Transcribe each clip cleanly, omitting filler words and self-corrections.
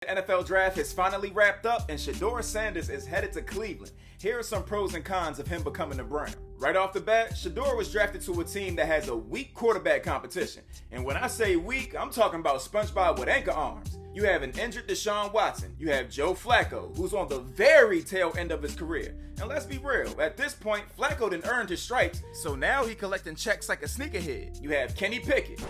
The NFL draft has finally wrapped up and Shedeur Sanders is headed to Cleveland. Here are some pros and cons of him becoming a Brown. Right off the bat, Shedeur was drafted to a team that has a weak quarterback competition. And when I say weak, I'm talking about SpongeBob with anchor arms. You have an injured Deshaun Watson. You have Joe Flacco, who's on the very tail end of his career. And let's be real, at this point, Flacco done earned his stripes, so now he collecting checks like a sneakerhead. You have Kenny Pickett.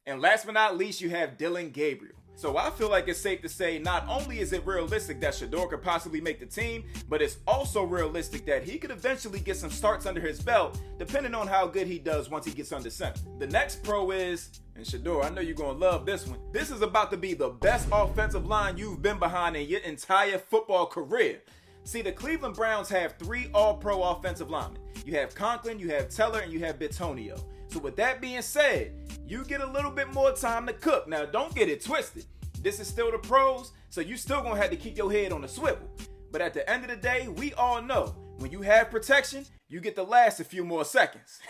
And last but not least, you have Dillon Gabriel. So I feel like it's safe to say not only is it realistic that Shedeur could possibly make the team, but it's also realistic that he could eventually get some starts under his belt, depending on how good he does once he gets under center. The next pro is, and Shedeur, I know you're going to love this one, this is about to be the best offensive line you've been behind in your entire football career. See, the Cleveland Browns have 3 all-pro offensive linemen. You have Conklin, you have Teller, and you have Bitonio. So with that being said, you get a little bit more time to cook. Now, don't get it twisted. This is still the pros, so you still gonna have to keep your head on the swivel. But at the end of the day, we all know when you have protection, you get to last a few more seconds.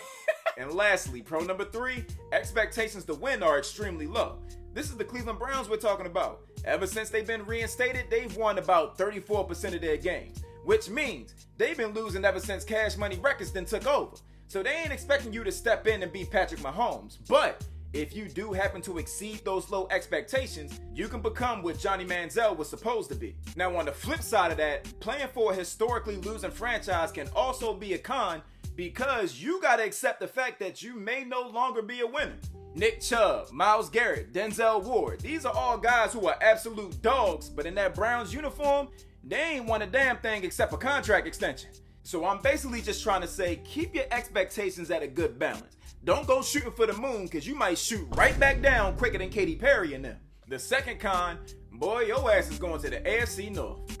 And lastly, pro number 3, expectations to win are extremely low. This is the Cleveland Browns we're talking about. Ever since they've been reinstated, they've won about 34% of their games, which means they've been losing ever since Cash Money Records then took over. So they ain't expecting you to step in and be Patrick Mahomes. But if you do happen to exceed those low expectations, you can become what Johnny Manziel was supposed to be. Now on the flip side of that, playing for a historically losing franchise can also be a con because you gotta accept the fact that you may no longer be a winner. Nick Chubb, Myles Garrett, Denzel Ward, these are all guys who are absolute dogs, but in that Browns uniform, they ain't won a damn thing except a contract extension. So I'm basically just trying to say, keep your expectations at a good balance. Don't go shooting for the moon because you might shoot right back down quicker than Katy Perry and them. The second con, boy, your ass is going to the AFC North.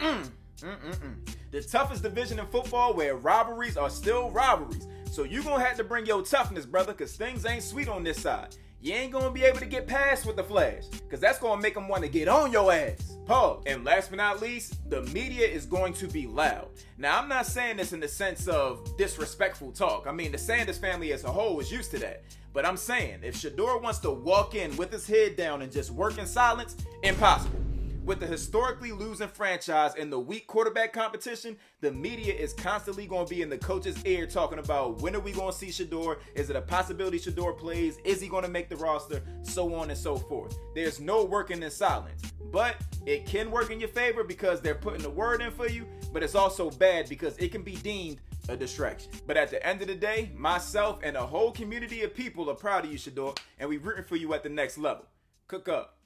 The toughest division in football where rivalries are still rivalries. So you gonna have to bring your toughness, brother, because things ain't sweet on this side. You ain't gonna be able to get past with the Flash, because that's gonna make them want to get on your ass. Pause. And last but not least, the media is going to be loud. Now, I'm not saying this in the sense of disrespectful talk. I mean, the Sanders family as a whole is used to that. But I'm saying, if Shedeur wants to walk in with his head down and just work in silence, impossible. With the historically losing franchise and the weak quarterback competition, the media is constantly going to be in the coach's ear talking about when are we going to see Shedeur? Is it a possibility Shedeur plays? Is he going to make the roster? So on and so forth. There's no working in silence. But it can work in your favor because they're putting the word in for you, but it's also bad because it can be deemed a distraction. But at the end of the day, myself and a whole community of people are proud of you, Shedeur, and we're rooting for you at the next level. Cook up.